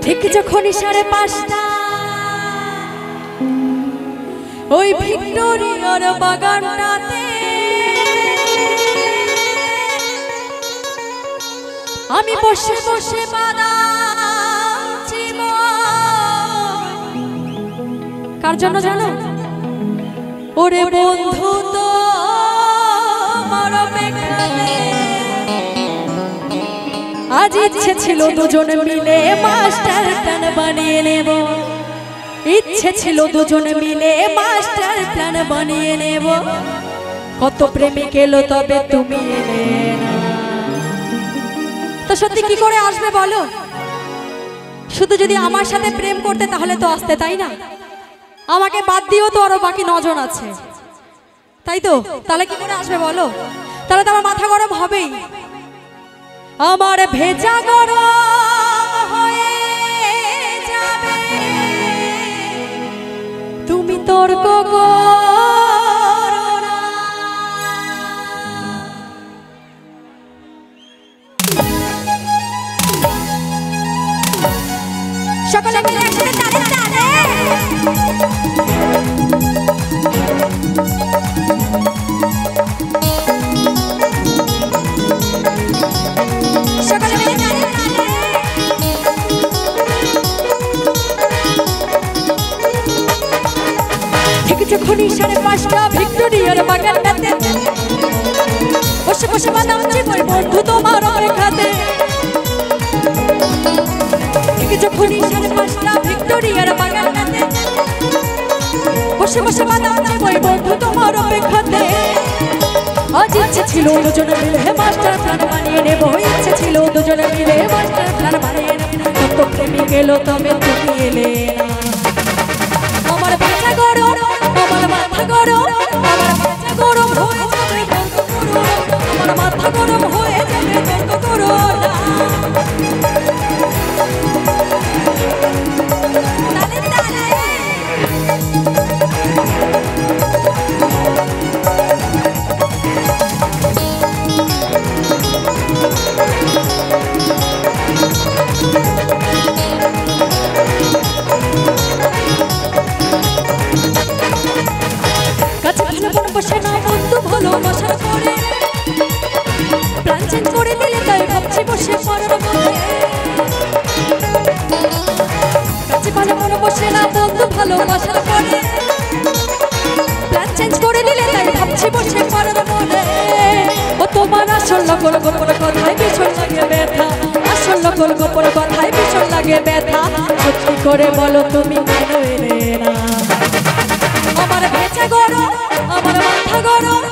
ঠিক যখন 5:30 ওই ভিক্টোরিয়ার বাগানটাতে আমি বসে বসে বাদামছি। কার জন্য জানো? ওরে বন্ধু তো আমার অপেক্ষাতে আজ ইচ্ছে ছিল দুজনে মিলে মাস্টার প্ল্যান বানিয়ে নেব। ইচ্ছে ছিল দুজনে মিলে মাস্টার প্ল্যান বানিয়ে নেব। কত প্রেমিক এলো তবে তুমি এলে না। তো সত্যি কি করে আসবে বলো? শুধু যদি আমার সাথে প্রেম করতে তাহলে তো আসতে, তাই না? আমাকে বাদ দিও তো আরো বাকি 9 জন আছে, তাই তো? তাহলে কি করে আসবে বলো? তাহলে তো আমার মাথা গরম হবেই। আমার ভেজা গরম হয়ে যাবে তুমি তর্ক করো না। সকলে মিলে একসাথে তালে তালে যখন 5:30 ভিক্টোরিয়ার বাগানটাতে বসে বসে বাদামছি ওই বন্ধু তোমার অপেক্ষাতে। যখন 5:30 ভিক্টোরিয়ার বাগানটাতে বসে বসে বাদামছি ওই বন্ধু তোমার অপেক্ষাতে আজ ইচ্ছে ছিল দুজনে মিলে মাস্টার প্ল্যান বানিয়ে নেব। ইচ্ছে ছিল দুজনে মিলে মাস্টার প্ল্যান বানিয়ে নেব। কত প্রেমিক এলো তবে তুমি এলে না। আমার বাচ্চা গরম, আমার মাথা গরম, আমার বাচ্চা গরম হয়ে যাবে তর্ক করো। আমার মাথা গরম হয়ে যাবে তর্ক করো না। তালে তালে বসে না বন্ধু ভালোবাসার করে প্ল্যান চেঞ্জ করে দিলে তাই ভাবছি বসে পড়ার মনে। কাছে ভালো মনে বসে না বন্ধু ভালোবাসার করে প্ল্যান চেঞ্জ করে দিলে তাই ভাবছি বসে পড়ার মনে। ও তোমার আসল নকল গোপন কথায় ভীষণ লাগে ব্যথা। আসল নকল গোপন কথায় ভীষণ লাগে ব্যথা। সত্যি করে বলো তুমি কেন এলে না? আমার ভেজা গরম, আমার মাথা গরম,